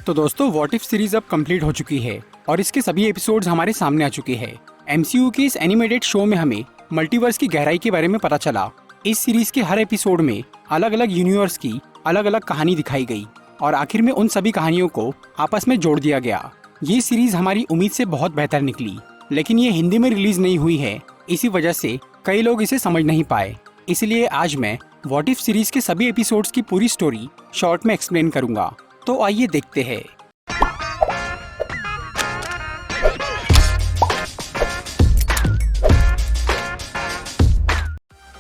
तो दोस्तों what if series अब कंप्लीट हो चुकी है और इसके सभी एपिसोड्स हमारे सामने आ चुके हैं। एमसीयू के इस एनिमेटेड शो में हमें मल्टीवर्स की गहराई के बारे में पता चला। इस सीरीज के हर एपिसोड में अलग अलग यूनिवर्स की अलग अलग कहानी दिखाई गई और आखिर में उन सभी कहानियों को आपस में जोड़ दिया गया। ये सीरीज हमारी उम्मीद से बहुत बेहतर निकली, लेकिन ये हिंदी में रिलीज नहीं हुई है, इसी वजह से कई लोग इसे समझ नहीं पाए। इसलिए आज मैं व्हाट इफ सीरीज के सभी एपिसोड्स की पूरी स्टोरी शॉर्ट में एक्सप्लेन करूंगा। तो आइए देखते हैं।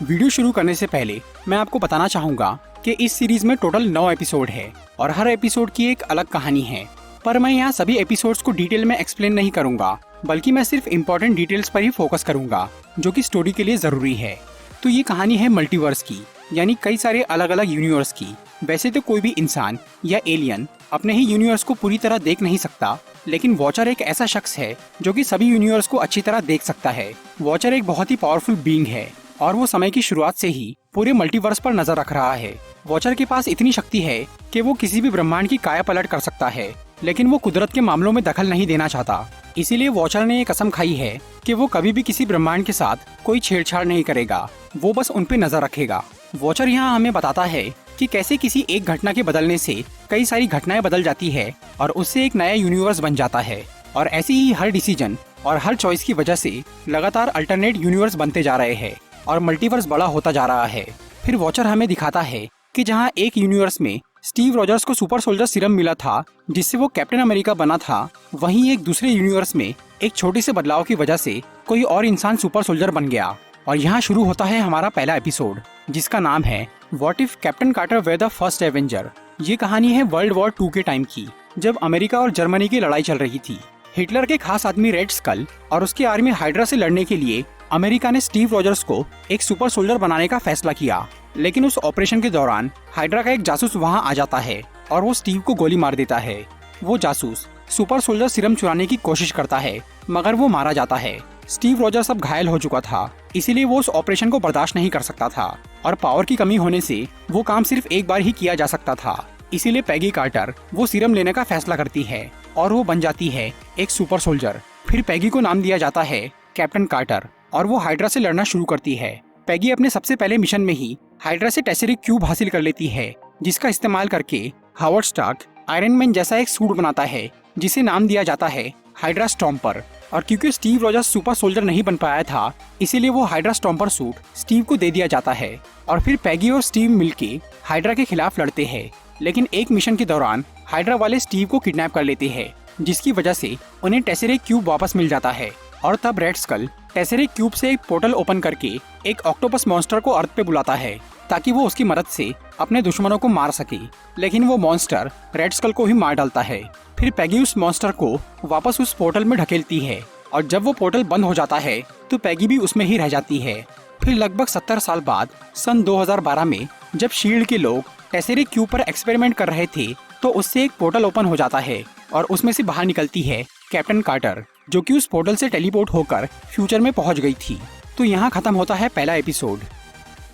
वीडियो शुरू करने से पहले मैं आपको बताना चाहूंगा कि इस सीरीज में टोटल 9 एपिसोड है और हर एपिसोड की एक अलग कहानी है। पर मैं यहाँ सभी एपिसोड्स को डिटेल में एक्सप्लेन नहीं करूंगा, बल्कि मैं सिर्फ इम्पोर्टेंट डिटेल्स पर ही फोकस करूंगा जो कि स्टोरी के लिए जरूरी है। तो ये कहानी है मल्टीवर्स की, यानी कई सारे अलग अलग यूनिवर्स की। वैसे तो कोई भी इंसान या एलियन अपने ही यूनिवर्स को पूरी तरह देख नहीं सकता, लेकिन वॉचर एक ऐसा शख्स है जो कि सभी यूनिवर्स को अच्छी तरह देख सकता है। वॉचर एक बहुत ही पावरफुल बीइंग है और वो समय की शुरुआत से ही पूरे मल्टीवर्स पर नजर रख रहा है। वॉचर के पास इतनी शक्ति है कि वो किसी भी ब्रह्मांड की काया पलट कर सकता है, लेकिन वो कुदरत के मामलों में दखल नहीं देना चाहता। इसीलिए वॉचर ने ये कसम खाई है कि वो कभी भी किसी ब्रह्मांड के साथ कोई छेड़छाड़ नहीं करेगा, वो बस उन पे नजर रखेगा। वॉचर यहाँ हमें बताता है कि कैसे किसी एक घटना के बदलने से कई सारी घटनाएं बदल जाती है और उससे एक नया यूनिवर्स बन जाता है। और ऐसी ही हर डिसीजन और हर चॉइस की वजह से लगातार अल्टरनेट यूनिवर्स बनते जा रहे हैं और मल्टीवर्स बड़ा होता जा रहा है। फिर वॉचर हमें दिखाता है कि जहाँ एक यूनिवर्स में स्टीव रॉजर्स को सुपर सोल्जर सीरम मिला था जिससे वो कैप्टन अमेरिका बना था, वहीं एक दूसरे यूनिवर्स में एक छोटे से बदलाव की वजह से कोई और इंसान सुपर सोल्जर बन गया। और यहाँ शुरू होता है हमारा पहला एपिसोड जिसका नाम है what if Captain Carter were the first Avenger. ये कहानी है वर्ल्ड वॉर 2 के टाइम की, जब अमेरिका और जर्मनी की लड़ाई चल रही थी। हिटलर के खास आदमी रेड स्कल और उसकी आर्मी हाइड्रा से लड़ने के लिए अमेरिका ने स्टीव रॉजर्स को एक सुपर सोल्जर बनाने का फैसला किया, लेकिन उस ऑपरेशन के दौरान हाइड्रा का एक जासूस वहां आ जाता है और वो स्टीव को गोली मार देता है। वो जासूस सुपर सोल्जर सीरम चुराने की कोशिश करता है, मगर वो मारा जाता है। स्टीव रॉजर्स अब घायल हो चुका था, इसीलिए वो उस ऑपरेशन को बर्दाश्त नहीं कर सकता था और पावर की कमी होने से वो काम सिर्फ एक बार ही किया जा सकता था। इसीलिए पैगी कार्टर वो सीरम लेने का फैसला करती है और वो बन जाती है एक सुपर सोल्जर। फिर पैगी को नाम दिया जाता है कैप्टन कार्टर और वो हाइड्रा से लड़ना शुरू करती है। पैगी अपने सबसे पहले मिशन में ही हाइड्रा से टेसरिक क्यूब हासिल कर लेती है, जिसका इस्तेमाल करके हावर्ड स्टार्क आयरन मैन जैसा एक सूट बनाता है जिसे नाम दिया जाता है हाइड्रा स्टॉम्पर। और क्योंकि स्टीव रॉजर्स सुपर सोल्जर नहीं बन पाया था, इसीलिए वो हाइड्रा स्टॉम्पर सूट स्टीव को दे दिया जाता है और फिर पैगी और स्टीव मिलके हाइड्रा के खिलाफ लड़ते हैं। लेकिन एक मिशन के दौरान हाइड्रा वाले स्टीव को किडनैप कर लेते हैं, जिसकी वजह से उन्हें टेसरिक क्यूब वापस मिल जाता है। और तब रेड स्कल टेसरिक क्यूब से एक पोर्टल ओपन करके एक ऑक्टोपस मॉन्स्टर को अर्थ पे बुलाता है ताकि वो उसकी मदद से अपने दुश्मनों को मार सके, लेकिन वो मॉन्स्टर रेड स्कल को ही मार डालता है। फिर पैगी उस मॉन्स्टर को वापस उस पोर्टल में ढकेलती है और जब वो पोर्टल बंद हो जाता है तो पैगी भी उसमें ही रह जाती है। फिर लगभग 70 साल बाद सन 2012 में जब शील्ड के लोग टेसरिक क्यूब पर एक्सपेरिमेंट कर रहे थे तो उससे एक पोर्टल ओपन हो जाता है और उसमें से बाहर निकलती है कैप्टन कार्टर, जो कि उस पोर्टल से टेलीपोर्ट होकर फ्यूचर में पहुंच गई थी। तो यहाँ खत्म होता है पहला एपिसोड।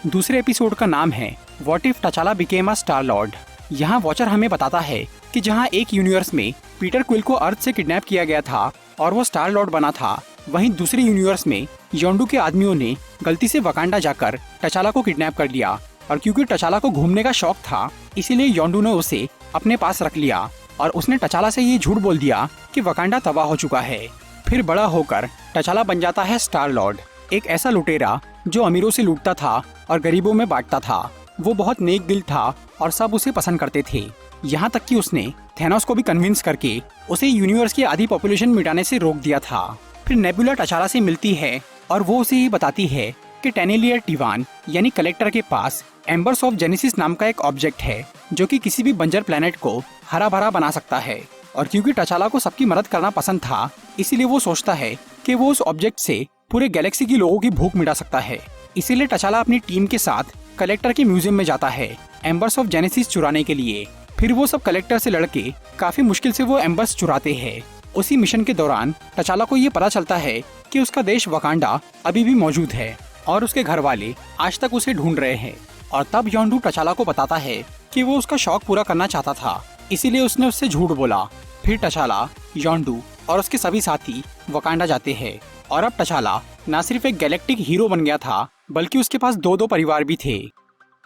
दूसरे एपिसोड का नाम है what if टचाला became a star Lord. यहाँ वॉचर हमें बताता है कि जहाँ एक यूनिवर्स में पीटर क्विल को अर्थ से किडनैप किया गया था और वो स्टार लॉर्ड बना था, वहीं दूसरे यूनिवर्स में योंडू के आदमियों ने गलती से वकांडा जाकर टचाला को किडनैप कर लिया। और क्योंकि टचाला को घूमने का शौक था, इसीलिए योंडू ने उसे अपने पास रख लिया और उसने टचाला से ये झूठ बोल दिया कि वकांडा तबाह हो चुका है। फिर बड़ा होकर टचाला बन जाता है स्टार लॉर्ड, एक ऐसा लुटेरा जो अमीरों से लूटता था और गरीबों में बांटता था। वो बहुत नेक दिल था और सब उसे पसंद करते थे, यहाँ तक कि उसने थैनोस को भी कन्विंस करके उसे यूनिवर्स की आधी पॉपुलेशन मिटाने से रोक दिया था। फिर नेबुला टचाला से मिलती है और वो उसे ये बताती है कि टेनेलियर टिवान यानी कलेक्टर के पास एम्बर्स ऑफ जेनेसिस नाम का एक ऑब्जेक्ट है जो कि किसी भी बंजर प्लेनेट को हरा भरा बना सकता है। और क्योंकि टचाला को सबकी मदद करना पसंद था, इसीलिए वो सोचता है कि वो उस ऑब्जेक्ट से पूरे गैलेक्सी की लोगों की भूख मिटा सकता है। इसीलिए टचाला अपनी टीम के साथ कलेक्टर के म्यूजियम में जाता है एम्बर्स ऑफ जेनेसिस चुराने के लिए। फिर वो सब कलेक्टर से लड़के काफी मुश्किल से वो एम्बर्स चुराते हैं। उसी मिशन के दौरान टचाला को ये पता चलता है कि उसका देश वकांडा अभी भी मौजूद है और उसके घर वाले आज तक उसे ढूंढ रहे हैं। और तब योंडू टचाला को बताता है कि वो उसका शौक पूरा करना चाहता था, इसीलिए उसने उससे झूठ बोला। फिर टचाला, योंडू और उसके सभी साथी वकांडा जाते हैं और अब टचाला न सिर्फ एक गैलेक्टिक हीरो बन गया था बल्कि उसके पास दो दो परिवार भी थे।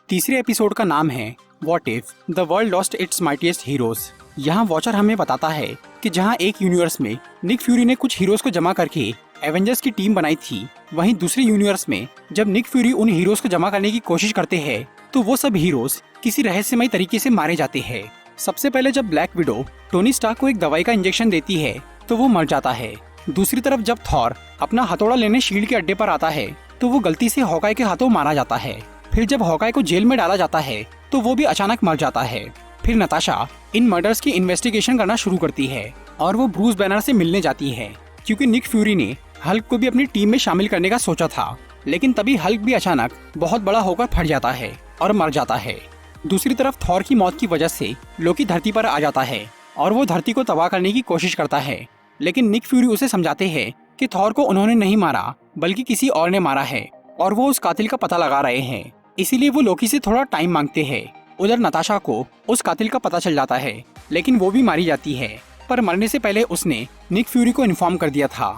तीसरे एपिसोड का नाम है what if the world lost its mightiest heroes. यहाँ वॉचर हमें बताता है कि जहाँ एक यूनिवर्स में निक फ्यूरी ने कुछ हीरोज को जमा करके एवेंजर्स की टीम बनाई थी, वहीं दूसरे यूनिवर्स में जब निक फ्यूरी उन हीरोज को जमा करने की कोशिश करते हैं तो वो सब हीरोज किसी रहस्यमय तरीके से मारे जाते हैं। सबसे पहले जब ब्लैक विडो टोनी स्टार्क को एक दवाई का इंजेक्शन देती है तो वो मर जाता है। दूसरी तरफ जब थॉर अपना हथौड़ा लेने शील्ड के अड्डे पर आता है तो वो गलती से हॉकाई के हाथों मारा जाता है। फिर जब हॉकाई को जेल में डाला जाता है तो वो भी अचानक मर जाता है। फिर नताशा इन मर्डर्स की इन्वेस्टिगेशन करना शुरू करती है और वो ब्रूस बैनर से मिलने जाती है क्योंकि निक फ्यूरी ने हल्क को भी अपनी टीम में शामिल करने का सोचा था, लेकिन तभी हल्क भी अचानक बहुत बड़ा होकर फट जाता है और मर जाता है। दूसरी तरफ थॉर की मौत की वजह से लोकी धरती पर आ जाता है और वो धरती को तबाह करने की कोशिश करता है, लेकिन निक फ्यूरी उसे समझाते हैं कि थॉर को उन्होंने नहीं मारा बल्कि किसी और ने मारा है और वो उस कातिल का पता लगा रहे हैं, इसीलिए वो लोकी से थोड़ा टाइम मांगते हैं। उधर नताशा को उस कातिल का पता चल जाता है, लेकिन वो भी मारी जाती है, पर मरने से पहले उसने निक फ्यूरी को इन्फॉर्म कर दिया था।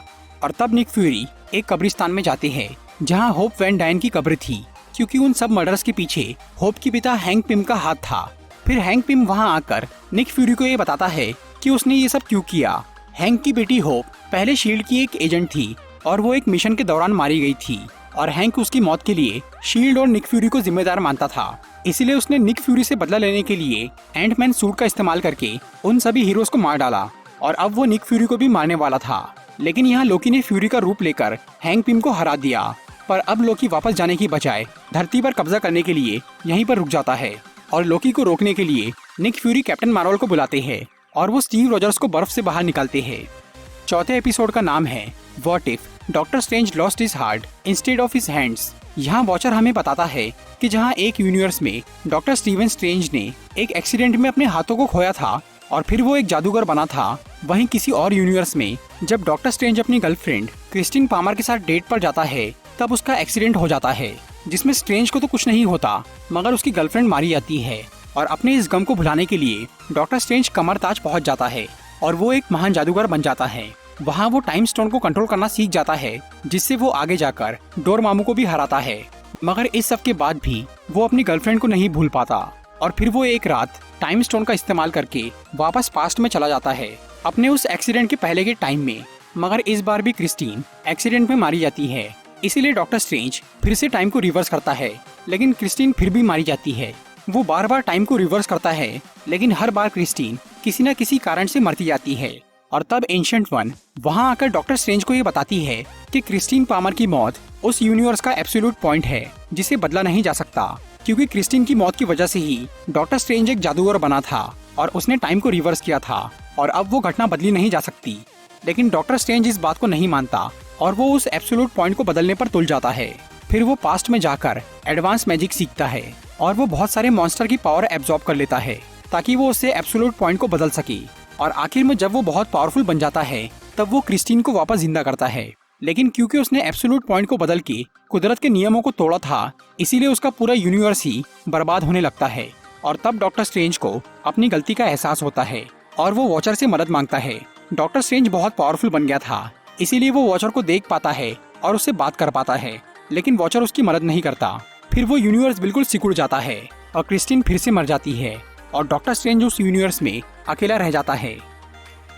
और तब निक फ्यूरी एक कब्रिस्तान में जाते हैं जहाँ होप वैन डायन की कब्र थी, क्योंकि उन सब मर्डर्स के पीछे होप के पिता हैंक पिम का हाथ था। फिर हैंक पिम वहाँ आकर निक फ्यूरी को ये बताता है कि उसने ये सब क्यों किया। हैंक की बेटी होप पहले शील्ड की एक एजेंट थी और वो एक मिशन के दौरान मारी गई थी और हैंक उसकी मौत के लिए शील्ड और निक फ्यूरी को जिम्मेदार मानता था। इसीलिए उसने निक फ्यूरी से बदला लेने के लिए एंटमैन सूट का इस्तेमाल करके उन सभी हीरोज को मार डाला और अब वो निक फ्यूरी को भी मारने वाला था। लेकिन यहाँ लोकी ने फ्यूरी का रूप लेकर हैंक पिम को हरा दिया, पर अब लोकी वापस जाने की बजाय धरती पर कब्जा करने के लिए यहीं पर रुक जाता है और लोकी को रोकने के लिए निक फ्यूरी कैप्टन मार्वल को बुलाते हैं और वो स्टीव रॉजर्स को बर्फ से बाहर निकालते हैं। चौथे एपिसोड का नाम है what if doctor strange lost his heart instead of his hands. यहाँ वॉचर हमें बताता है कि जहाँ एक यूनिवर्स में डॉक्टर स्टीवन स्ट्रेंज ने एक एक्सीडेंट में अपने हाथों को खोया था और फिर वो एक जादूगर बना था, वहीं किसी और यूनिवर्स में जब डॉक्टर स्ट्रेंज अपनी गर्लफ्रेंड क्रिस्टीन पामर के साथ डेट पर जाता है तब उसका एक्सीडेंट हो जाता है, जिसमें स्ट्रेंज को तो कुछ नहीं होता मगर उसकी गर्लफ्रेंड मारी जाती है। और अपने इस गम को भुलाने के लिए डॉक्टर स्ट्रेंज कमरताज पहुंच जाता है और वो एक महान जादूगर बन जाता है। वहाँ वो टाइम स्टोन को कंट्रोल करना सीख जाता है, जिससे वो आगे जाकर डोरमामू को भी हराता है। मगर इस सब के बाद भी वो अपनी गर्लफ्रेंड को नहीं भूल पाता और फिर वो एक रात टाइम स्टोन का इस्तेमाल करके वापस पास्ट में चला जाता है अपने उस एक्सीडेंट के पहले के टाइम में। मगर इस बार भी क्रिस्टीन एक्सीडेंट में मारी जाती है, इसीलिए डॉक्टर स्ट्रेंज फिर से टाइम को रिवर्स करता है, लेकिन क्रिस्टीन फिर भी मारी जाती है। वो बार बार टाइम को रिवर्स करता है, लेकिन हर बार क्रिस्टीन किसी न किसी कारण से मरती जाती है। और तब एंशिएंट वन वहाँ आकर डॉक्टर स्ट्रेंज को ये बताती है कि क्रिस्टीन पामर की मौत उस यूनिवर्स का एब्सोल्यूट पॉइंट है जिसे बदला नहीं जा सकता, क्योंकि क्रिस्टीन की मौत की वजह से ही डॉक्टर स्ट्रेंज एक जादूगर बना था और उसने टाइम को रिवर्स किया था और अब वो घटना बदली नहीं जा सकती। लेकिन डॉक्टर स्ट्रेंज इस बात को नहीं मानता और वो उस एब्सोल्यूट पॉइंट को बदलने पर तुल जाता है। फिर वो पास्ट में जाकर एडवांस मैजिक सीखता है और वो बहुत सारे मॉन्स्टर की पावर एब्जॉर्ब कर लेता है ताकि वो उससे एब्सोल्यूट पॉइंट को बदल सके। और आखिर में जब वो बहुत पावरफुल बन जाता है तब वो क्रिस्टीन को वापस जिंदा करता है, लेकिन क्योंकि उसने एब्सोल्यूट पॉइंट को बदल के कुदरत के नियमों को तोड़ा था, इसीलिए उसका पूरा यूनिवर्स ही बर्बाद होने लगता है। और तब डॉक्टर स्ट्रेंज को अपनी गलती का एहसास होता है और वो वॉचर से मदद मांगता है। डॉक्टर स्ट्रेंज बहुत पावरफुल बन गया था, इसीलिए वो वॉचर को देख पाता है और उससे बात कर पाता है, लेकिन वॉचर उसकी मदद नहीं करता। फिर वो यूनिवर्स बिल्कुल सिकुड़ जाता है और क्रिस्टीन फिर से मर जाती है और डॉक्टर स्ट्रेंज उस यूनिवर्स में अकेला रह जाता है।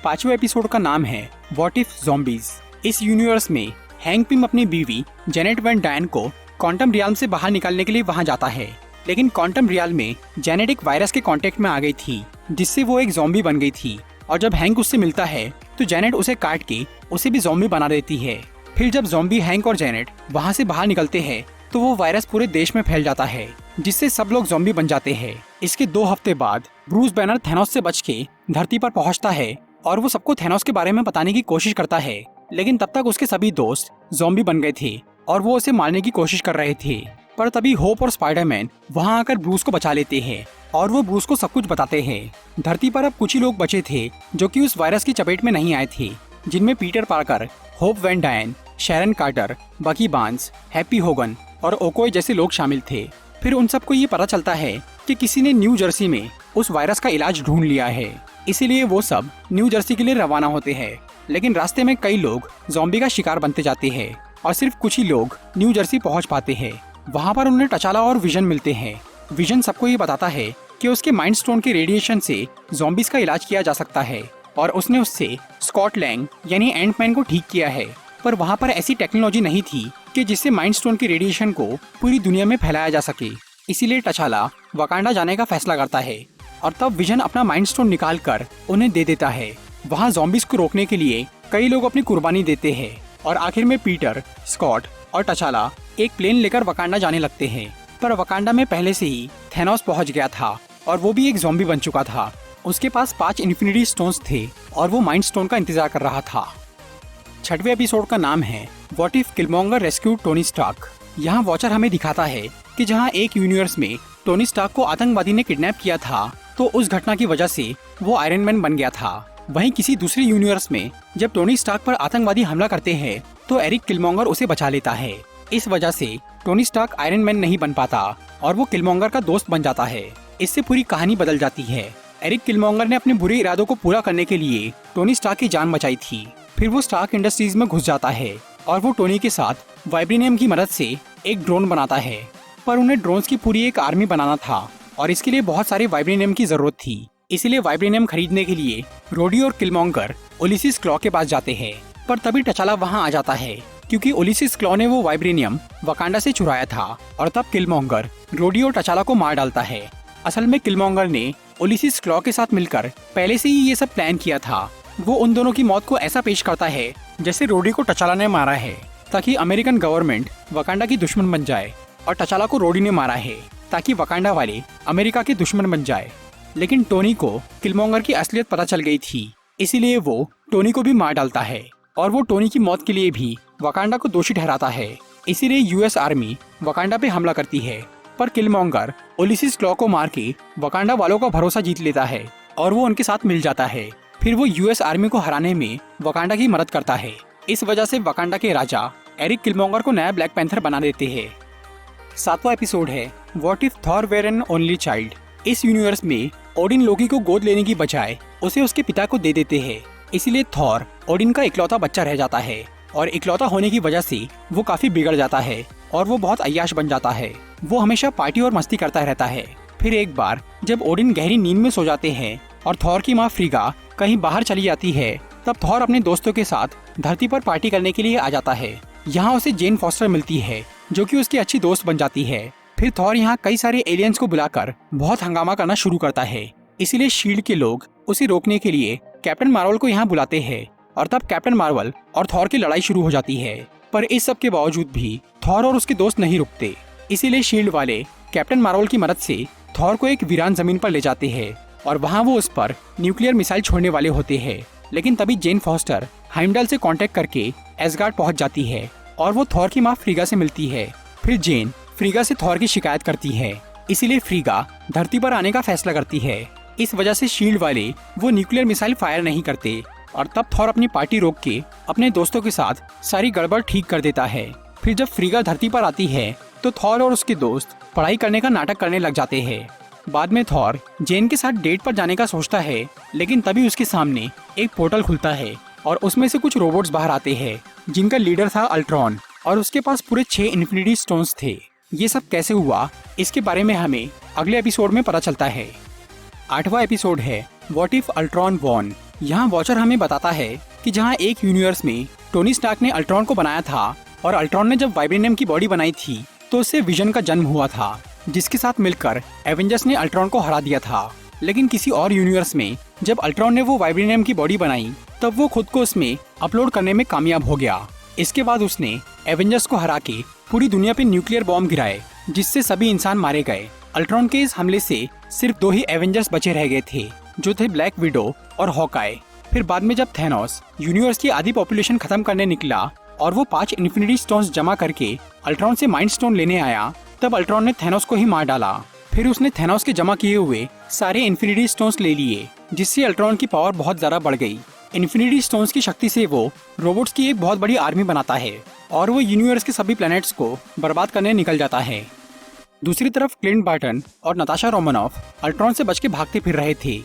पांचवें एपिसोड का नाम है व्हाट इफ ज़ॉम्बीज। इस यूनिवर्स में हैंक पिम अपनी बीवी जेनेट वैन डायन को क्वांटम रियाल्म से बाहर निकालने के लिए वहां जाता है, लेकिन क्वांटम रियाल्म में जेनेट एक वायरस के कांटेक्ट में आ गई थी जिससे वो एक ज़ॉम्बी बन गई थी। और जब हैंक उससे मिलता है तो जेनेट उसे काट के उसे भी ज़ॉम्बी बना देती है। फिर जब ज़ॉम्बी हैंक और जेनेट वहां से बाहर निकलते हैं तो वो वायरस पूरे देश में फैल जाता है, जिससे सब लोग ज़ॉम्बी बन जाते हैं। इसके 2 हफ्ते बाद ब्रूस बैनर थैनोस से बच के धरती पर पहुंचता है और वो सबको थैनोस के बारे में बताने की कोशिश करता है, लेकिन तब तक उसके सभी दोस्त ज़ॉम्बी बन गए थे और वो उसे मारने की कोशिश कर रहे थे। पर तभी होप और स्पाइडरमैन वहां आकर ब्रूस को बचा लेते हैं और वो ब्रूस को सब कुछ बताते हैं। धरती पर अब कुछ ही लोग बचे थे जो कि उस वायरस की चपेट में नहीं आए थे, जिनमें पीटर पार्कर, होप वैन डायन, शैरन कार्टर, बकी बार्न्स, हैप्पी होगन और ओकोए जैसे लोग शामिल थे। फिर उन सबको ये पता चलता है कि किसी ने न्यू जर्सी में उस वायरस का इलाज ढूंढ लिया है। इसीलिए वो सब न्यू जर्सी के लिए रवाना होते हैं। लेकिन रास्ते में कई लोग ज़ॉम्बी का शिकार बनते जाते हैं और सिर्फ कुछ ही लोग न्यू जर्सी पहुंच पाते हैं। वहां पर उन्हें टचाला और विजन मिलते हैं। विजन सबको ये बताता है कि उसके माइंड स्टोन के रेडिएशन से ज़ॉम्बीज का इलाज किया जा सकता है और उसने उससे स्कॉट लैंग यानी एंटमैन को ठीक किया है। पर वहाँ पर ऐसी टेक्नोलॉजी नहीं थी कि जिससे माइंड स्टोन के रेडिएशन को पूरी दुनिया में फैलाया जा सके। इसीलिए टचाला वकांडा जाने का फैसला करता है और तब विजन अपना माइंड स्टोन निकाल कर उन्हें दे देता है। वहाँ ज़ॉम्बीज को रोकने के लिए कई लोग अपनी कुर्बानी देते हैं और आखिर में पीटर, स्कॉट और टचाला एक प्लेन लेकर वकांडा जाने लगते हैं। पर वकांडा में पहले से ही थैनोस पहुंच गया था और वो भी एक ज़ॉम्बी बन चुका था। उसके पास 5 इन्फिनिटी स्टोन्स थे और वो माइंड स्टोन का इंतजार कर रहा था। 6वें एपिसोड का नाम है what if Killmonger rescued Tony Stark. यहाँ वॉचर हमें दिखाता है कि जहाँ एक यूनिवर्स में टोनी स्टार्क को आतंकवादी ने किडनैप किया था तो उस घटना की वजह से वो आयरन मैन बन गया था। वहीं किसी दूसरे यूनिवर्स में जब टोनी स्टार्क पर आतंकवादी हमला करते हैं तो एरिक किलमॉन्गर उसे बचा लेता है। इस वजह से टोनी स्टार्क आयरन मैन नहीं बन पाता और वो किलमॉन्गर का दोस्त बन जाता है। इससे पूरी कहानी बदल जाती है। एरिक किलमॉन्गर ने अपने बुरे इरादों को पूरा करने के लिए टोनी स्टार्क की जान बचाई थी। फिर वो स्टार्क इंडस्ट्रीज में घुस जाता है और वो टोनी के साथ वाइब्रेनियम की मदद से एक ड्रोन बनाता है। पर उन्हें ड्रोन्स की पूरी एक आर्मी बनाना था और इसके लिए बहुत सारे वाइब्रेनियम की जरूरत थी। इसीलिए वाइब्रेनियम खरीदने के लिए रोडी और किलमॉन्गर ओलिसिस क्लॉ के पास जाते हैं। पर तभी टचाला वहाँ आ जाता है क्योंकि ओलिसिस क्लॉ ने वो वाइब्रेनियम वकांडा से चुराया था और तब किलमॉन्गर रोडी और टचाला को मार डालता है। असल में किलमॉन्गर ने ओलिसिस क्लॉ के साथ मिलकर पहले से ही ये सब प्लान किया था। वो उन दोनों की मौत को ऐसा पेश करता है जैसे रोडी को टचाला ने मारा है ताकि अमेरिकन गवर्नमेंट वकांडा की दुश्मन बन जाए और टचाला को रोडी ने मारा है ताकि वकांडा वाले अमेरिका के दुश्मन बन जाए। लेकिन टोनी को किलमॉन्गर की असलियत पता चल गई थी, इसीलिए वो टोनी को भी मार डालता है और वो टोनी की मौत के लिए भी वकांडा को दोषी ठहराता है। इसीलिए यूएस आर्मी वकांडा पे हमला करती है। पर किलमॉन्गर ओलिसिस क्लॉ को मार के वकांडा वालों का भरोसा जीत लेता है और वो उनके साथ मिल जाता है। फिर वो यूएस आर्मी को हराने में वकांडा की मदद करता है। इस वजह से वकांडा के राजा एरिक किलमॉन्गर को नया ब्लैक पैंथर बना देते हैं। 7वां एपिसोड है what if Thor were an only child. इस यूनिवर्स में ओडिन लोकी को गोद लेने की बजाय उसे उसके पिता को दे देते हैं। इसीलिए थॉर ओडिन का इकलौता बच्चा रह जाता है और इकलौता होने की वजह से वो काफी बिगड़ जाता है और वो बहुत अय्याश बन जाता है। वो हमेशा पार्टी और मस्ती करता रहता है। फिर एक बार जब ओडिन गहरी नींद में सो जाते हैं और थॉर की माँ फ्रीगा कहीं बाहर चली जाती है, तब थॉर अपने दोस्तों के साथ धरती पर पार्टी करने के लिए आ जाता है। यहाँ उसे जेन फॉस्टर मिलती है जो कि उसकी अच्छी दोस्त बन जाती है। फिर थॉर यहाँ कई सारे एलियंस को बुलाकर बहुत हंगामा करना शुरू करता है। इसीलिए शील्ड के लोग उसे रोकने के लिए कैप्टन मार्वल को यहाँ बुलाते हैं और तब कैप्टन मार्वल और थॉर की लड़ाई शुरू हो जाती है। पर इस सब के बावजूद भी थॉर और उसके दोस्त नहीं रुकते। इसीलिए शील्ड वाले कैप्टन मार्वल की मदद से थॉर को एक वीरान जमीन पर ले जाते हैं और वहाँ वो उस पर न्यूक्लियर मिसाइल छोड़ने वाले होते हैं। लेकिन तभी जेन फॉस्टर हाइमडल से कांटेक्ट करके एसगार्ड पहुंच जाती है और वो थॉर की माँ फ्रीगा से मिलती है। फिर जेन फ्रीगा से थॉर की शिकायत करती है, इसीलिए फ्रीगा धरती पर आने का फैसला करती है। इस वजह से शील्ड वाले वो न्यूक्लियर मिसाइल फायर नहीं करते और तब थॉर अपनी पार्टी रोक के अपने दोस्तों के साथ सारी गड़बड़ ठीक कर देता है। फिर जब फ्रीगा धरती पर आती है तो थॉर और उसके दोस्त पढ़ाई करने का नाटक करने लग जाते हैं। बाद में थॉर जेन के साथ डेट पर जाने का सोचता है, लेकिन तभी उसके सामने एक पोर्टल खुलता है और उसमें से कुछ रोबोट्स बाहर आते हैं जिनका लीडर था अल्ट्रॉन और उसके पास पूरे 6 इन्फिनिटी स्टोन्स थे। ये सब कैसे हुआ इसके बारे में हमें अगले एपिसोड में पता चलता है। 8वां एपिसोड है व्हाट इफ अल्ट्रॉन वॉन। यहाँ वॉचर हमें बताता है कि जहाँ एक यूनिवर्स में टोनी स्टार्क ने अल्ट्रॉन को बनाया था और अल्ट्रॉन ने जब वाइब्रेनियम की बॉडी बनाई थी तो उससे विजन का जन्म हुआ था, जिसके साथ मिलकर एवेंजर्स ने अल्ट्रॉन को हरा दिया था। लेकिन किसी और यूनिवर्स में जब अल्ट्रॉन ने वो वाइब्रेनियम की बॉडी बनाई तब वो खुद को उसमें अपलोड करने में कामयाब हो गया। इसके बाद उसने एवेंजर्स को हरा के पूरी दुनिया पे न्यूक्लियर बॉम्ब गिराए जिससे सभी इंसान मारे गए। अल्ट्रॉन के इस हमले से सिर्फ 2 ही एवेंजर्स बचे रह गए थे, जो थे ब्लैक विडो और हॉकाई। फिर बाद में जब थैनोस यूनिवर्स की आधी पॉपुलेशन खत्म करने निकला और वो 5 इन्फिनिटी स्टोन्स जमा करके अल्ट्रॉन से माइंड स्टोन लेने आया, तब अल्ट्रॉन ने थैनोस को ही मार डाला। फिर उसने थैनोस के जमा किए हुए सारे इन्फिनिटी स्टोन्स ले लिए, जिससे अल्ट्रॉन की पावर बहुत ज्यादा बढ़ गई। इन्फिनिटी स्टोन्स की शक्ति से वो रोबोट्स की एक बहुत बड़ी आर्मी बनाता है और वो यूनिवर्स के सभी प्लैनेट्स को बर्बाद करने निकल जाता है। दूसरी तरफ क्लिंट बार्टन और नताशा रोमानोफ अल्ट्रॉन से बच के भागते फिर रहे थे।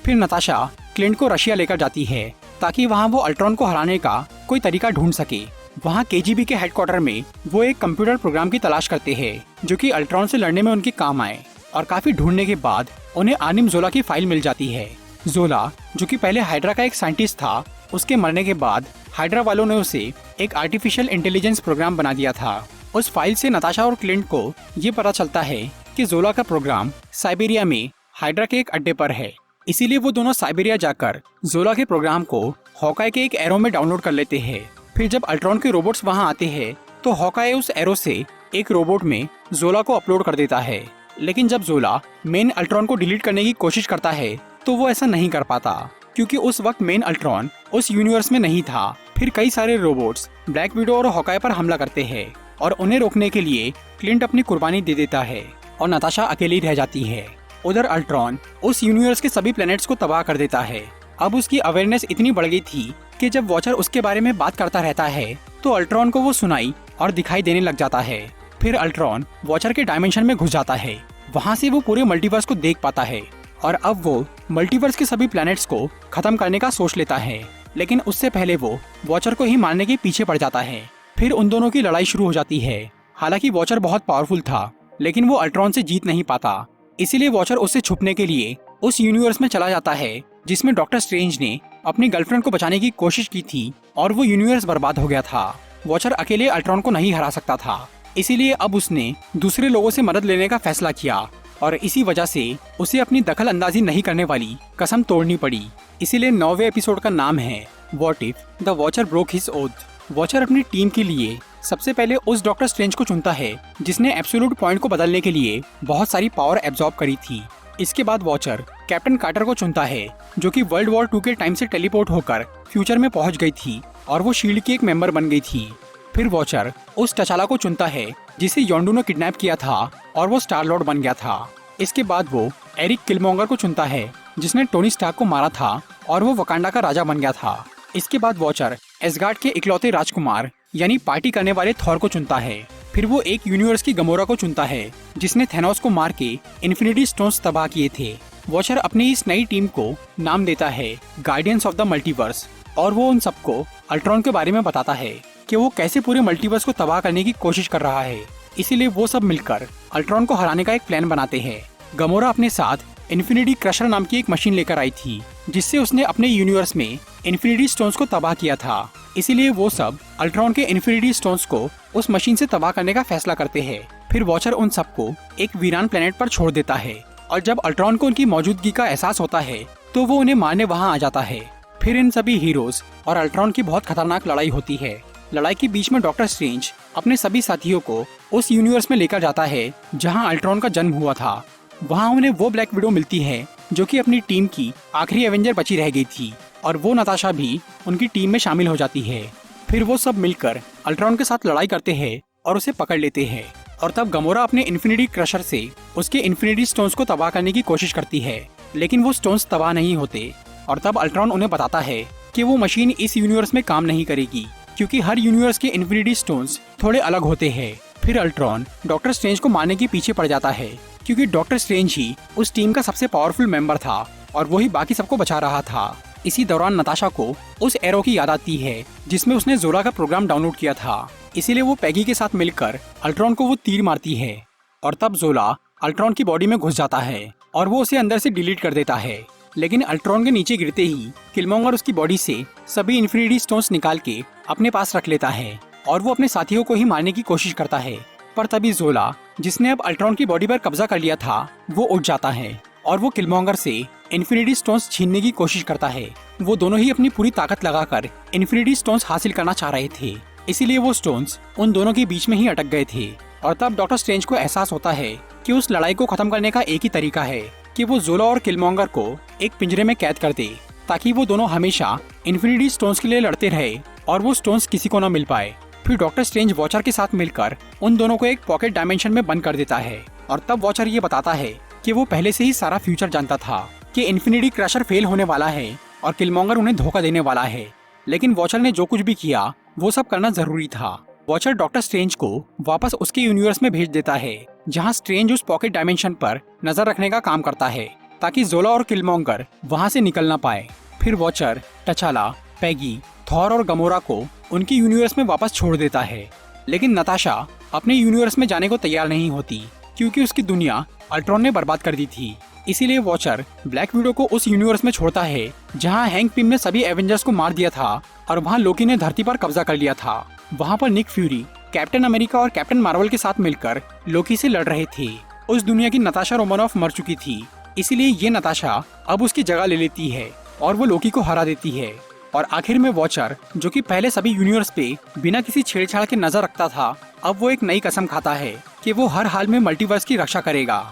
फिर नताशा क्लिंट को रशिया लेकर जाती है ताकि वहाँ वो अल्ट्रॉन को हराने का कोई तरीका ढूंढ सके। वहाँ केजीबी के हेडक्वार्टर में वो एक कंप्यूटर प्रोग्राम की तलाश करते हैं जो कि अल्ट्रॉन से लड़ने में उनके काम आए, और काफी ढूंढने के बाद उन्हें आनिम जोला की फाइल मिल जाती है। जोला, जो कि पहले हाइड्रा का एक साइंटिस्ट था, उसके मरने के बाद हाइड्रा वालों ने उसे एक आर्टिफिशियल इंटेलिजेंस प्रोग्राम बना दिया था। उस फाइल से नताशा और क्लिंट को ये पता चलता है कि जोला का प्रोग्राम साइबेरिया में हाइड्रा के एक अड्डे पर है। इसीलिए वो दोनों साइबेरिया जाकर जोला के प्रोग्राम को हॉकाई के एक एरो में डाउनलोड कर लेते हैं। फिर जब अल्ट्रॉन के रोबोट्स वहाँ आते हैं तो हॉकाई उस एरो से एक रोबोट में जोला को अपलोड कर देता है। लेकिन जब जोला मेन अल्ट्रॉन को डिलीट करने की कोशिश करता है तो वो ऐसा नहीं कर पाता, क्योंकि उस वक्त मेन अल्ट्रॉन उस यूनिवर्स में नहीं था। फिर कई सारे रोबोट्स ब्लैक विडो और हॉकाई पर हमला करते हैं और उन्हें रोकने के लिए क्लिंट अपनी कुर्बानी दे देता है और नताशा अकेली रह जाती है। उधर अल्ट्रॉन उस यूनिवर्स के सभी प्लैनेट्स को तबाह कर देता है। अब उसकी अवेयरनेस इतनी बढ़ गई थी कि जब वॉचर उसके बारे में बात करता रहता है तो अल्ट्रॉन को वो सुनाई और दिखाई देने लग जाता है। फिर अल्ट्रॉन वॉचर के डायमेंशन में घुस जाता है। वहाँ से वो पूरे मल्टीवर्स को देख पाता है और अब वो मल्टीवर्स के सभी प्लैनेट्स को खत्म करने का सोच लेता है। लेकिन उससे पहले वो वॉचर को ही मारने के पीछे पड़ जाता है। फिर उन दोनों की लड़ाई शुरू हो जाती है। हालांकि वॉचर बहुत पावरफुल था, लेकिन वो अल्ट्रॉन से जीत नहीं पाता। इसीलिए वॉचर उससे छुपने के लिए उस यूनिवर्स में चला जाता है जिसमें डॉक्टर स्ट्रेंज ने अपनी गर्लफ्रेंड को बचाने की कोशिश की थी और वो यूनिवर्स बर्बाद हो गया था। वॉचर अकेले अल्ट्रॉन को नहीं हरा सकता था, इसीलिए अब उसने दूसरे लोगों से मदद लेने का फैसला किया और इसी वजह से उसे अपनी दखल अंदाजी नहीं करने वाली कसम तोड़नी पड़ी। इसीलिए 9वें एपिसोड का नाम है what if the watcher broke his oath. Watcher अपनी टीम के लिए सबसे पहले उस डॉक्टर स्ट्रेंज को चुनता है जिसने एब्सोल्यूट पॉइंट को बदलने के लिए बहुत सारी पावर एब्जॉर्ब करी थी। इसके बाद वॉचर कैप्टन कार्टर को चुनता है जो कि वर्ल्ड वॉर 2 के टाइम से टेलीपोर्ट होकर फ्यूचर में पहुंच गई थी और वो शील्ड की एक मेंबर बन गई थी। फिर वॉचर उस टचाला को चुनता है जिसे योंडू ने किडनैप किया था और वो स्टार लॉर्ड बन गया था। इसके बाद वो एरिक किलमोंगर को चुनता है जिसने टोनी स्टार्क को मारा था और वो वकांडा का राजा बन गया था। इसके बाद वॉचर एसगार्ड के इकलौते राजकुमार यानी पार्टी करने वाले थॉर को चुनता है। फिर वो एक यूनिवर्स की गमोरा को चुनता है जिसने थेनोस को मार के इन्फिनिटी स्टोन्स तबाह किए थे। वॉचर अपनी इस नई टीम को नाम देता है गार्डियंस ऑफ द मल्टीवर्स और वो उन सबको अल्ट्रॉन के बारे में बताता है कि वो कैसे पूरे मल्टीवर्स को तबाह करने की कोशिश कर रहा है। इसीलिए वो सब मिलकर अल्ट्रॉन को हराने का एक प्लान बनाते हैं। गमोरा अपने साथ इन्फिनिटी क्रशर नाम की एक मशीन लेकर आई थी जिससे उसने अपने यूनिवर्स में इन्फिनिटी स्टोन्स को तबाह किया था। इसीलिए वो सब अल्ट्रॉन के इन्फिनिटी स्टोन्स को उस मशीन से तबाह करने का फैसला करते हैं। फिर वॉचर उन सबको एक वीरान प्लेनेट पर छोड़ देता है और जब अल्ट्रॉन को उनकी मौजूदगी का एहसास होता है तो वो उन्हें मारने वहाँ आ जाता है। फिर इन सभी हीरोज और अल्ट्रॉन की बहुत खतरनाक लड़ाई होती है। लड़ाई के बीच में डॉक्टर स्ट्रेंज अपने सभी साथियों को उस यूनिवर्स में लेकर जाता है जहाँ अल्ट्रॉन का जन्म हुआ था। वहाँ उन्हें वो ब्लैक विडो मिलती है जो कि अपनी टीम की आखिरी एवेंजर बची रह गई थी और वो नताशा भी उनकी टीम में शामिल हो जाती है। फिर वो सब मिलकर अल्ट्रॉन के साथ लड़ाई करते हैं और उसे पकड़ लेते हैं और तब गमोरा अपने इन्फिनिटी क्रशर से उसके इन्फिनिटी स्टोन्स को तबाह करने की कोशिश करती है, लेकिन वो स्टोन्स तबाह नहीं होते और तब अल्ट्रॉन उन्हें बताता है कि वो मशीन इस यूनिवर्स में काम नहीं करेगी क्योंकि हर यूनिवर्स के इन्फिनिटी स्टोन्स थोड़े अलग होते हैं। फिर अल्ट्रॉन डॉक्टर स्ट्रेंज को मारने के पीछे पड़ जाता है क्योंकि डॉक्टर स्ट्रेंज ही उस टीम का सबसे पावरफुल मेंबर था और वही बाकी सबको बचा रहा था। इसी दौरान नताशा को उस एरो की याद आती है जिसमें उसने जोला का प्रोग्राम डाउनलोड किया था। इसीलिए वो पैगी के साथ मिलकर अल्ट्रॉन को वो तीर मारती है और तब जोला अल्ट्रॉन की बॉडी में घुस जाता है और वो उसे अंदर से डिलीट कर देता है। लेकिन अल्ट्रॉन के नीचे गिरते ही किलमोंगर उसकी बॉडी से सभी इन्फिनिटी स्टोन्स निकाल के अपने पास रख लेता है और वो अपने साथियों को ही मारने की कोशिश करता है। पर तभी जोला, जिसने अब अल्ट्रॉन की बॉडी पर कब्जा कर लिया था, वो उठ जाता है और वो किलमोंगर से इन्फिनिटी स्टोन्स छीनने की कोशिश करता है। वो दोनों ही अपनी पूरी ताकत लगाकर इन्फिनिटी स्टोन्स हासिल करना चाह रहे थे, इसीलिए वो स्टोन्स उन दोनों के बीच में ही अटक गए थे। और तब डॉक्टर स्ट्रेंज को एहसास होता है कि उस लड़ाई को खत्म करने का एक ही तरीका है कि वो जोला और किलमोंगर को एक पिंजरे में कैद कर दे ताकि वो दोनों हमेशा इन्फिनिटी स्टोन्स के लिए लड़ते रहे और वो स्टोन्स किसी को न मिल पाए। फिर डॉक्टर स्ट्रेंज वॉचर के साथ मिलकर उन दोनों को एक पॉकेट डायमेंशन में बंद कर देता है और तब वॉचर ये बताता है कि वो पहले से ही सारा फ्यूचर जानता था कि इन्फिनिटी क्रशर फेल होने वाला है और किलमोंगर उन्हें धोखा देने वाला है। लेकिन वॉचर ने जो कुछ भी किया वो सब करना जरूरी था वॉचर डॉक्टर स्ट्रेंज को वापस उसके यूनिवर्स में भेज देता है, जहां स्ट्रेंज उस पॉकेट डायमेंशन पर नजर रखने का काम करता है ताकि जोला और किलमॉन्गर वहां से निकल ना पाए। फिर वॉचर टचाला, पैगी, थॉर और गमोरा को उनकी यूनिवर्स में वापस छोड़ देता है, लेकिन नताशा अपने यूनिवर्स में जाने को तैयार नहीं होती क्योंकि उसकी दुनिया अल्ट्रॉन ने बर्बाद कर दी थी। इसीलिए वॉचर ब्लैक विडो को उस यूनिवर्स में छोड़ता है जहां हैंक पिम ने सभी एवेंजर्स को मार दिया था और वहां लोकी ने धरती पर कब्जा कर लिया था। वहां पर निक फ्यूरी कैप्टन अमेरिका और कैप्टन मार्वल के साथ मिलकर लोकी से लड़ रहे थे। उस दुनिया की नताशा रोमानॉफ मर चुकी थी, इसीलिए ये नताशा अब उसकी जगह ले लेती है और वो लोकी को हरा देती है। और आखिर में वॉचर, जो कि पहले सभी यूनिवर्स पे बिना किसी छेड़छाड़ के नजर रखता था, अब वो एक नई कसम खाता है कि वो हर हाल में मल्टीवर्स की रक्षा करेगा।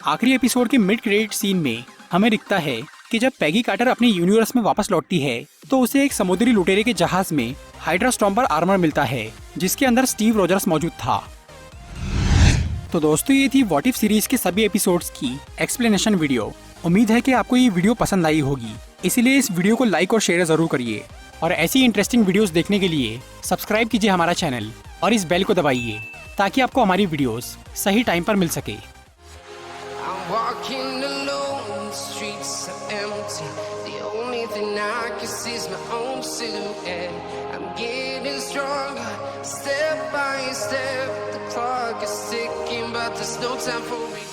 आखिरी एपिसोड के मिड क्रेडिट सीन में हमें दिखता है कि जब पैगी कार्टर अपने यूनिवर्स में वापस लौटती है तो उसे एक समुद्री लुटेरे के जहाज में हाइड्रा स्टॉर्म पर आर्मर मिलता है, जिसके अंदर स्टीव रोजर्स मौजूद था। तो दोस्तों, ये थी व्हाट इफ सीरीज के सभी एपिसोड्स की एक्सप्लेनेशन वीडियो। उम्मीद है कि आपको ये वीडियो पसंद आई होगी, इसीलिए इस वीडियो को लाइक और शेयर जरूर करिए और ऐसी इंटरेस्टिंग वीडियोस देखने के लिए सब्सक्राइब कीजिए हमारा चैनल और इस बेल को दबाइए ताकि आपको हमारी वीडियोस सही टाइम पर मिल सके। I'm walking alone, the streets are empty. The only thing I can see is my own silhouette. I'm getting stronger, step by step. The clock is ticking, but there's no time for me.